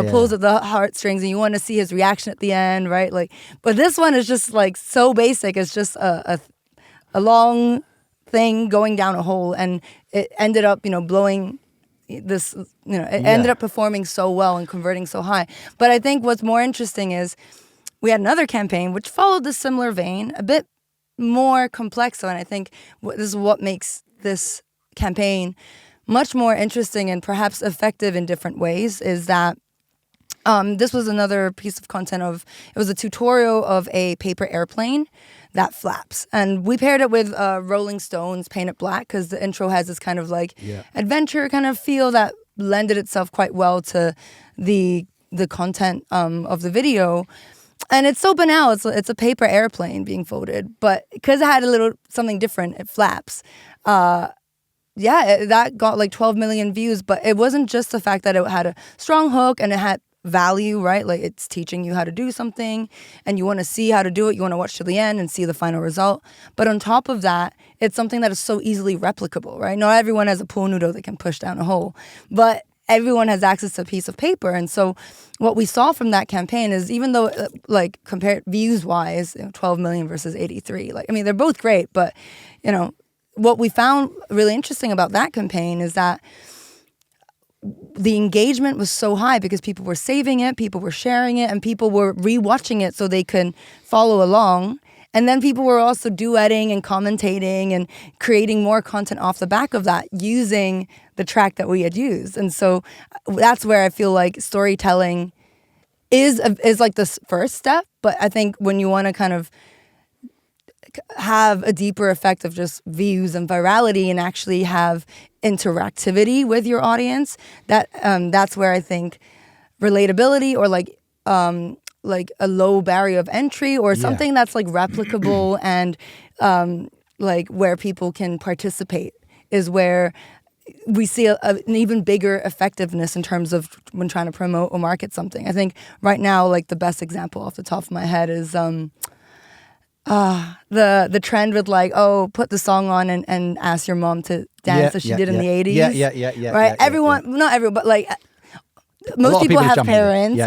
pulls at the heartstrings, and you want to see his reaction at the end, right? Like, but this one is just like so basic. It's just a long thing going down a hole, and it ended up blowing this. Ended up performing so well and converting so high. But I think what's more interesting is, we had another campaign which followed the similar vein, a bit more complex. And I think this is what makes this campaign much more interesting and perhaps effective in different ways, is that this was another piece of content it was a tutorial of a paper airplane that flaps. And we paired it with Rolling Stones' Paint It Black, because the intro has this kind of like adventure kind of feel that lended itself quite well to the content of the video. And it's so banal. It's a paper airplane being folded, but because it had a little something different, it flaps. That got like 12 million views. But it wasn't just the fact that it had a strong hook and it had value, right? Like, it's teaching you how to do something, and you want to see how to do it. You want to watch to the end and see the final result. But on top of that, it's something that is so easily replicable, right? Not everyone has a pool noodle they can push down a hole, but everyone has access to a piece of paper. And so what we saw from that campaign is, even though like compared views-wise, 12 million versus 83, like, I mean, they're both great, but, what we found really interesting about that campaign is that the engagement was so high because people were saving it, people were sharing it, and people were rewatching it so they could follow along. And then people were also duetting and commentating and creating more content off the back of that, using the track that we had used. And so that's where I feel like storytelling is like this first step. But I think when you want to kind of have a deeper effect of just views and virality and actually have interactivity with your audience, that's where I think relatability, or like a low barrier of entry, or something that's like replicable and like where people can participate, is where we see an even bigger effectiveness in terms of when trying to promote or market something. I think right now, like, the best example off the top of my head is the trend with like, put the song on and ask your mom to dance as she did in the 80s. Yeah. Right? Not everyone, but like most people have parents,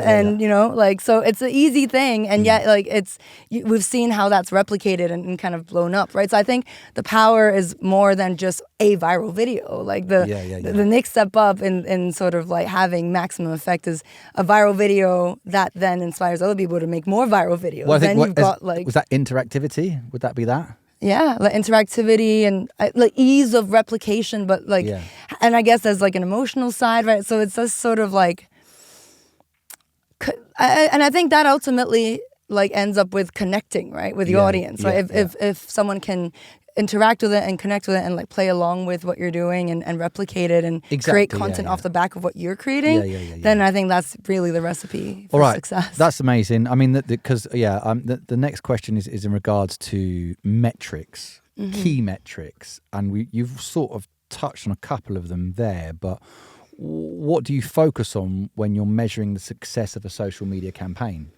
like, so it's an easy thing, and yet like we've seen how that's replicated and kind of blown up, right? So I think the power is more than just a viral video. Like the next step up in sort of like having maximum effect is a viral video that then inspires other people to make more viral videos. Well, then you've got like, was that interactivity? Would that be that? Yeah, like interactivity and like ease of replication, but like, and I guess there's like an emotional side, right? So it's just sort of like, and I think that ultimately like ends up with connecting, right, with the audience, right? If someone can interact with it and connect with it and like play along with what you're doing and replicate it and create content off the back of what you're creating, then I think that's really the recipe for success. That's amazing. I mean, because the next question is in regards to metrics, key metrics, and you've sort of touched on a couple of them there, but what do you focus on when you're measuring the success of a social media campaign?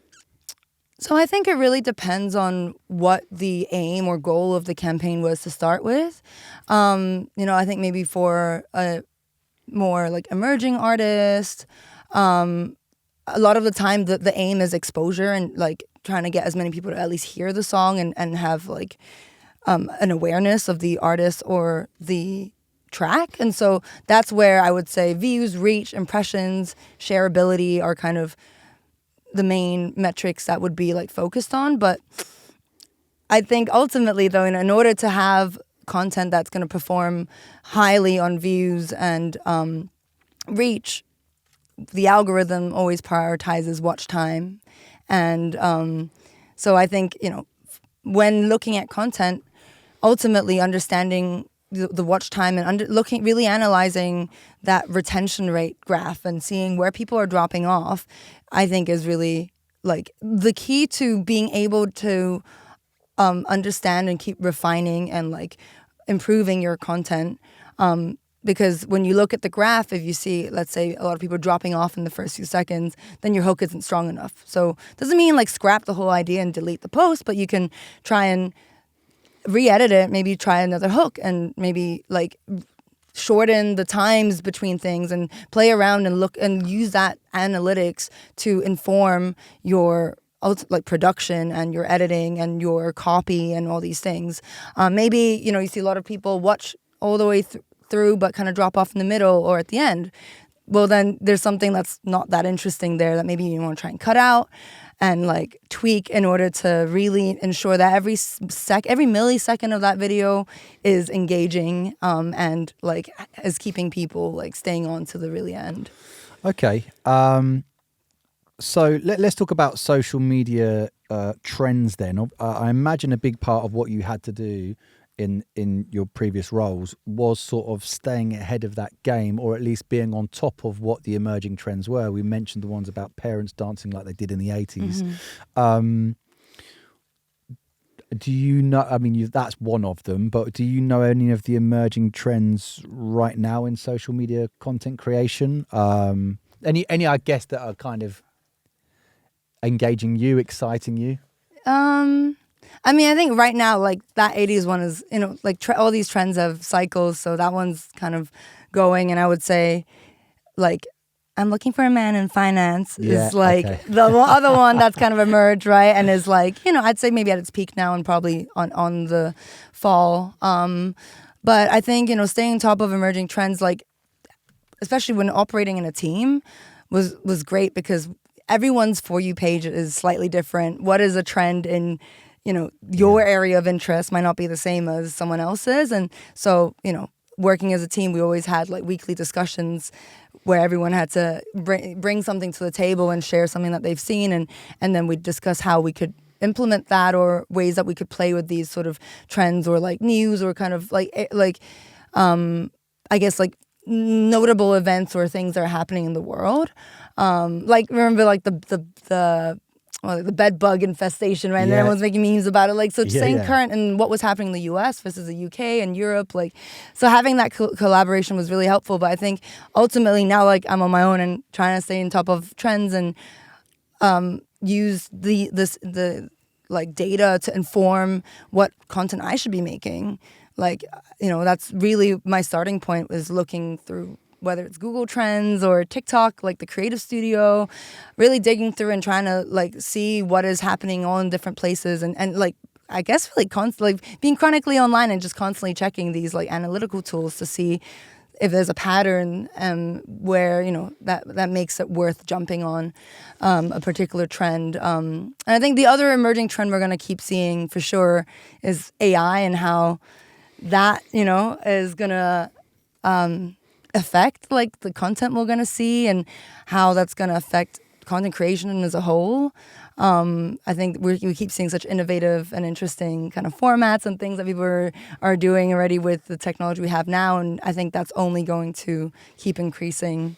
So I think it really depends on what the aim or goal of the campaign was to start with. I think maybe for a more like emerging artist, a lot of the time the aim is exposure and like trying to get as many people to at least hear the song and have like an awareness of the artist or the track. And so that's where I would say views, reach, impressions, shareability are kind of the main metrics that would be like focused on. But I think ultimately though, in order to have content that's going to perform highly on views and reach, the algorithm always prioritizes watch time. And so I think, when looking at content, ultimately understanding the watch time and really analyzing that retention rate graph and seeing where people are dropping off, I think is really like the key to being able to understand and keep refining and like improving your content. Because when you look at the graph, if you see, let's say, a lot of people dropping off in the first few seconds, then your hook isn't strong enough. So doesn't mean like scrap the whole idea and delete the post, but you can try and re-edit it, maybe try another hook and maybe like shorten the times between things and play around and look and use that analytics to inform your like production and your editing and your copy and all these things. Maybe, you see a lot of people watch all the way through but kind of drop off in the middle or at the end. Well, then there's something that's not that interesting there that maybe you want to try and cut out and like tweak in order to really ensure that every millisecond of that video is engaging and like is keeping people like staying on to the really end. Okay. So let's talk about social media trends then. I imagine a big part of what you had to do in your previous roles was sort of staying ahead of that game, or at least being on top of what the emerging trends were. We mentioned the ones about parents dancing like they did in the 80s. Mm-hmm. Do you know, I mean, that's one of them, but do you know any of the emerging trends right now in social media content creation? Any, I guess, that are kind of engaging you, exciting you? I mean, I think right now, like that 80s one is, like all these trends have cycles. So that one's kind of going. And I would say, like, I'm looking for a man in finance is like the other one that's kind of emerged, right? And is like, I'd say maybe at its peak now and probably on the fall. But I think, staying on top of emerging trends, like, especially when operating in a team was great because everyone's For You page is slightly different. What is a trend in your area of interest might not be the same as someone else's. And so, working as a team, we always had like weekly discussions where everyone had to bring something to the table and share something that they've seen. And then we'd discuss how we could implement that or ways that we could play with these sort of trends or like news or kind of like I guess like notable events or things that are happening in the world. Like remember like the bed bug infestation, right? And everyone's making memes about it. Like, so staying current in what was happening in the US versus the UK and Europe. Like, so having that collaboration was really helpful. But I think ultimately now, like, I'm on my own and trying to stay on top of trends and use the like data to inform what content I should be making. Like, that's really my starting point was looking through whether it's Google Trends or TikTok, like the Creative Studio, really digging through and trying to like see what is happening all in different places and like I guess really being chronically online and just constantly checking these like analytical tools to see if there's a pattern where that makes it worth jumping on a particular trend. And I think the other emerging trend we're going to keep seeing for sure is AI and how that is going to affect like the content we're going to see and how that's going to affect content creation as a whole. I think we keep seeing such innovative and interesting kind of formats and things that people are doing already with the technology we have now, and I think that's only going to keep increasing,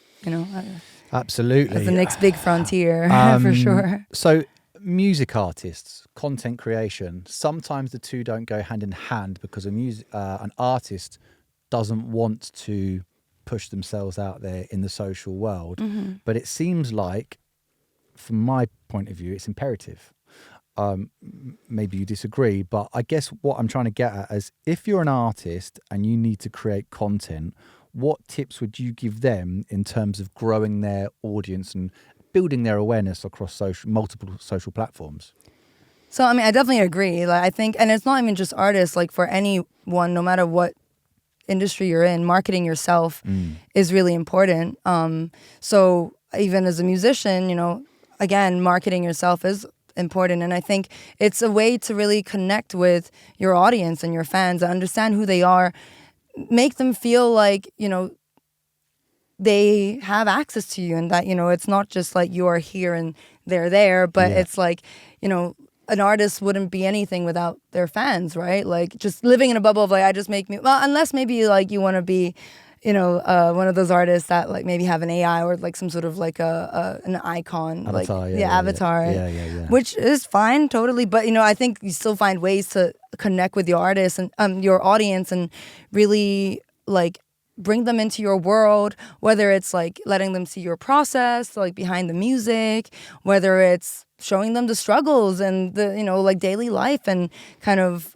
Absolutely. As the next big frontier, for sure. So music artists, content creation, sometimes the two don't go hand in hand because an artist doesn't want to push themselves out there in the social world. Mm-hmm. But it seems like, from my point of view, it's imperative. Maybe you disagree, but I guess what I'm trying to get at is if you're an artist and you need to create content, what tips would you give them in terms of growing their audience and building their awareness across multiple social platforms? So, I mean, I definitely agree. Like, I think, and it's not even just artists, like for anyone, no matter what industry you're in, marketing yourself is really important. So even as a musician, again, marketing yourself is important. And I think it's a way to really connect with your audience and your fans and understand who they are, make them feel like, they have access to you and that, it's not just like you are here and they're there, but it's like, an artist wouldn't be anything without their fans, right? Like just living in a bubble of like, I just make music. Well, unless maybe like you want to be, one of those artists that like maybe have an AI or like some sort of like an icon, Avatar, like yeah, avatar, yeah. which is fine, totally. But I think you still find ways to connect with your artist and your audience and really like bring them into your world, whether it's like letting them see your process, like behind the music, whether it's showing them the struggles and the like daily life and kind of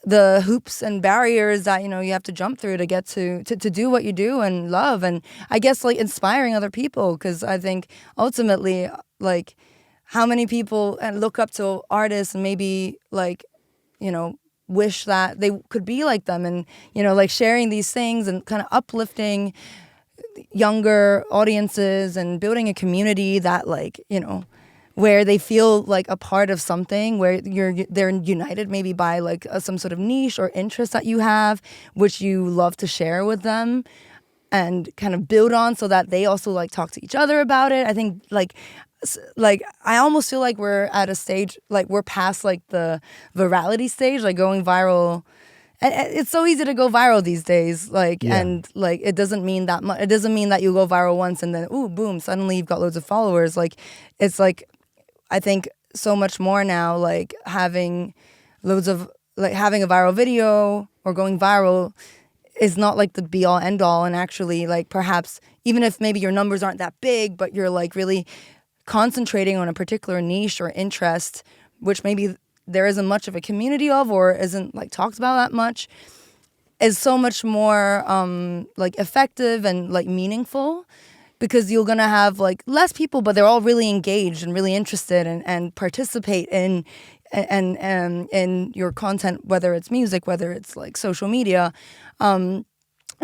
the hoops and barriers that you have to jump through to get to do what you do and love, and I guess like inspiring other people, because I think ultimately like how many people look up to artists and maybe like wish that they could be like them, and like sharing these things and kind of uplifting younger audiences and building a community that like where they feel like a part of something, where they're united maybe by like some sort of niche or interest that you have, which you love to share with them and kind of build on, so that they also like talk to each other about it. I think like I almost feel like we're at a stage, like we're past like the virality stage, like going viral. And it's so easy to go viral these days, like, and like it doesn't mean that much. It doesn't mean that you go viral once and then ooh, boom, suddenly you've got loads of followers. Like, it's like I think so much more now, like having having a viral video or going viral is not like the be all end all, and actually like perhaps even if maybe your numbers aren't that big, but you're like really concentrating on a particular niche or interest, which maybe there isn't much of a community of or isn't like talked about that much, is so much more like effective and like meaningful, because you're gonna have like less people, but they're all really engaged and really interested and participate in your content, whether it's music, whether it's like social media, and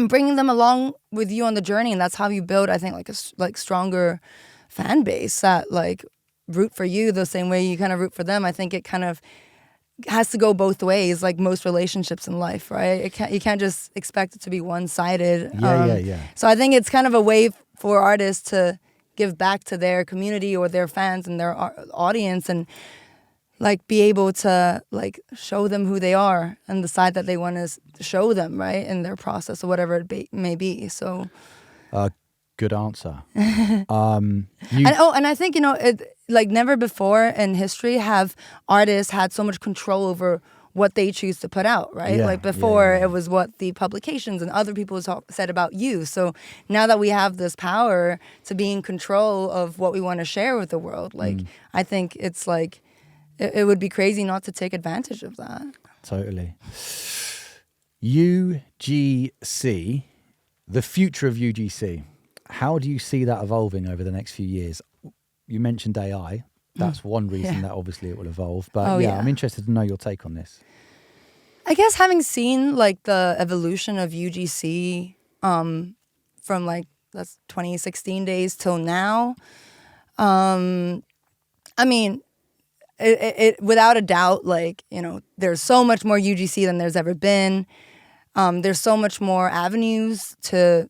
bringing them along with you on the journey. And that's how you build, I think, like a stronger fan base that like root for you the same way you kind of root for them. I think it kind of has to go both ways, like most relationships in life, right? You can't just expect it to be one-sided. Yeah. So I think it's kind of a way for artists to give back to their community or their fans and their audience, and like be able to like show them who they are and the side that they want to show them, right, in their process or whatever it may be. So good answer. And I think it, like never before in history have artists had so much control over what they choose to put out, right? Like before it was what the publications and other people said about you. So now that we have this power to be in control of what we want to share with the world, like I think it's like it would be crazy not to take advantage of that. Totally. UGC, the future of UGC. How do you see that evolving over the next few years? You mentioned AI. That's one reason that obviously it will evolve. But I'm interested to know your take on this. I guess having seen like the evolution of UGC from like that's 2016 days till now, I mean, it without a doubt, like, there's so much more UGC than there's ever been. There's so much more avenues to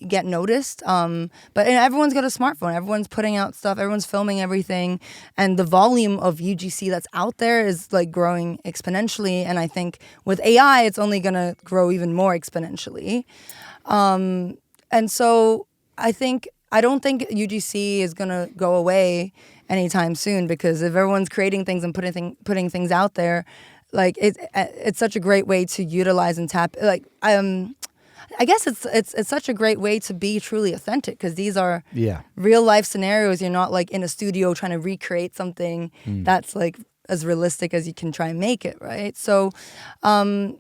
get noticed, but everyone's got a smartphone, everyone's putting out stuff, everyone's filming everything, and the volume of UGC that's out there is like growing exponentially, and I think with AI it's only gonna grow even more exponentially, and so I don't think UGC is gonna go away anytime soon, because if everyone's creating things and putting things out there, like it's such a great way to utilize and tap, like I guess it's such a great way to be truly authentic, because these are real life scenarios. You're not like in a studio trying to recreate something that's like as realistic as you can try and make it, right? So the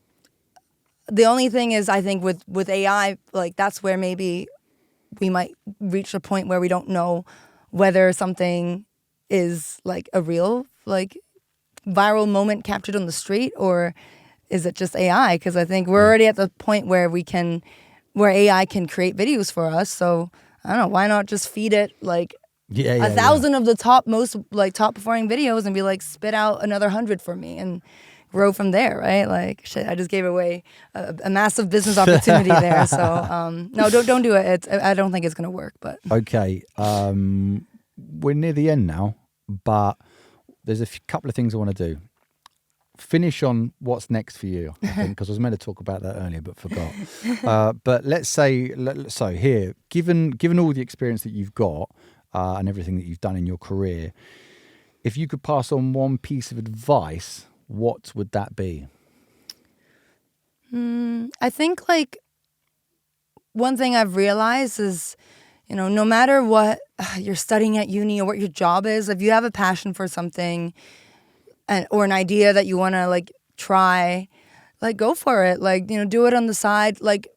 only thing is, I think with AI, like that's where maybe we might reach a point where we don't know whether something is like a real like viral moment captured on the street, or is it just AI? Because I think we're already at the point where where AI can create videos for us. So I don't know, why not just feed it like 1,000 of the top performing videos and be like, spit out another 100 for me and grow from there, right? Like shit, I just gave away a massive business opportunity there. So no, don't do it. I don't think it's gonna work. But okay, we're near the end now, but there's a couple of things I want to do. finish on what's next for you, I think, because I was meant to talk about that earlier but forgot. But let's say, so here, given all the experience that you've got and everything that you've done in your career, if you could pass on one piece of advice, what would that be? I think like one thing I've realized is, no matter what you're studying at uni or what your job is, if you have a passion for something or an idea that you want to like try, like go for it. Like, do it on the side. Like,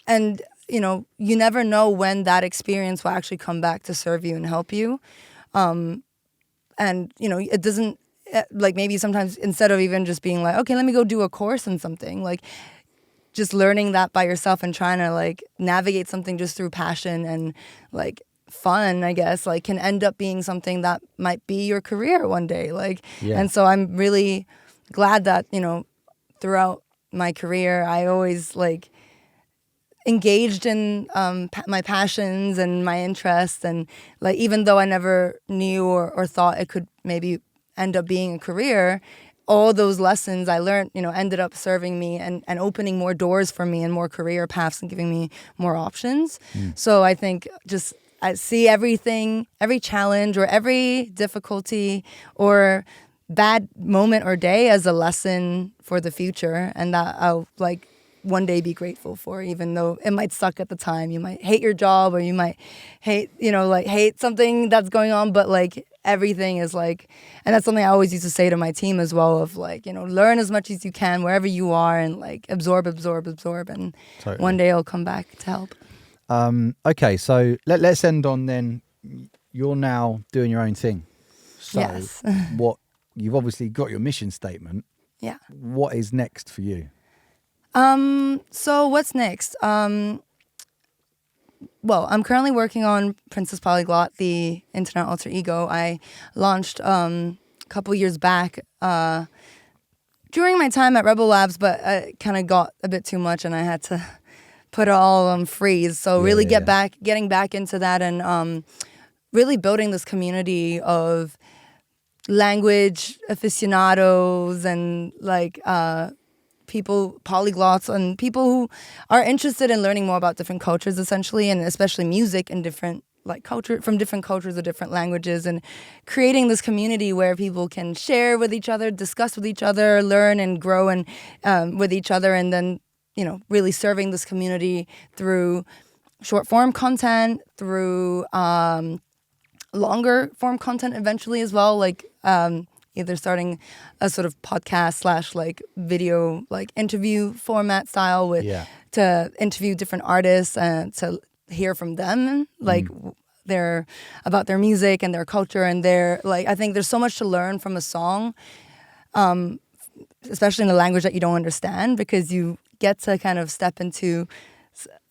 and you never know when that experience will actually come back to serve you and help you. And it doesn't, like, maybe sometimes instead of even just being like, okay, let me go do a course in something, like just learning that by yourself and trying to like navigate something just through passion and like fun, I guess, like can end up being something that might be your career one day. Like, and so I'm really glad that, throughout my career, I always like engaged in my passions and my interests. And like, even though I never knew or thought it could maybe end up being a career, all those lessons I learned, ended up serving me and opening more doors for me and more career paths and giving me more options. So I think I see everything, every challenge or every difficulty or bad moment or day as a lesson for the future, and that I'll like one day be grateful for, even though it might suck at the time. You might hate your job or you might hate, hate something that's going on, but like everything is like, and that's something I always used to say to my team as well, of like, learn as much as you can wherever you are and like absorb, and totally. One day it'll come back to help. Okay, so let's end on then, you're now doing your own thing. So yes. What you've obviously got your mission statement. Yeah. What is next for you? So what's next? Well, I'm currently working on Princess Polyglot, the internet alter ego. I launched a couple years back during my time at Rebel Labs, but it kind of got a bit too much and I had to put it all on freeze. So really getting back into that and really building this community of language aficionados and like people, polyglots, and people who are interested in learning more about different cultures, essentially, and especially music and different from different cultures or different languages, and creating this community where people can share with each other, discuss with each other, learn and grow and with each other, and then really serving this community through short form content, through longer form content eventually as well, like either starting a sort of podcast / like video like interview format style to interview different artists and to hear from them like about their music and their culture and their like. I think there's so much to learn from a song, especially in a language that you don't understand, because you get to kind of step into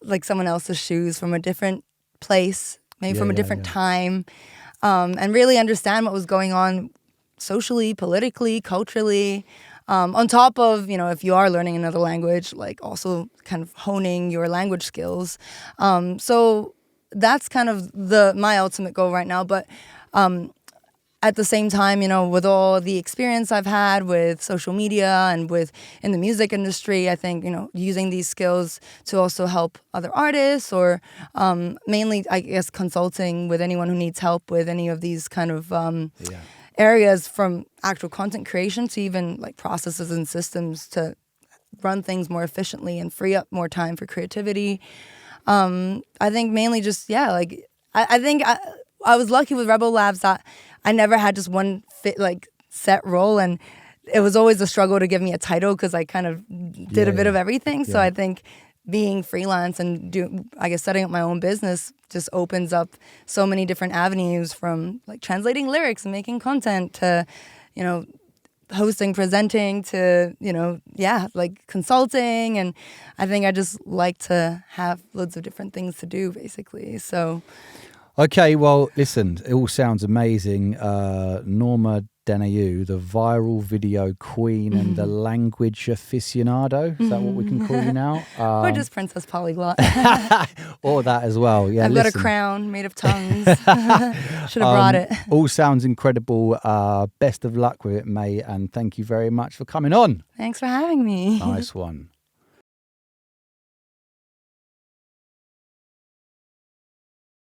like someone else's shoes from a different place, maybe from a different time, and really understand what was going on socially, politically, culturally, on top of, if you are learning another language, like also kind of honing your language skills. So that's kind of my ultimate goal right now. But at the same time, with all the experience I've had with social media and in the music industry, I think, using these skills to also help other artists or mainly, I guess, consulting with anyone who needs help with any of these kind of areas, from actual content creation to even like processes and systems to run things more efficiently and free up more time for creativity. I think mainly just, I think I was lucky with Rebel Labs that I never had just one set role, and it was always a struggle to give me a title because I kind of did a bit of everything. So I think being freelance and setting up my own business just opens up so many different avenues, from like translating lyrics and making content to, hosting, presenting to, like consulting. And I think I just like to have loads of different things to do, basically. So. Okay, well, listen, it all sounds amazing. Norma, Daneu, the viral video queen and the language aficionado. Is that what we can call you now? Or just Princess Polyglot. Or that as well. Yeah, I've got a crown made of tongues. Should have brought it. All sounds incredible. Best of luck with it, mate. And thank you very much for coming on. Thanks for having me. Nice one.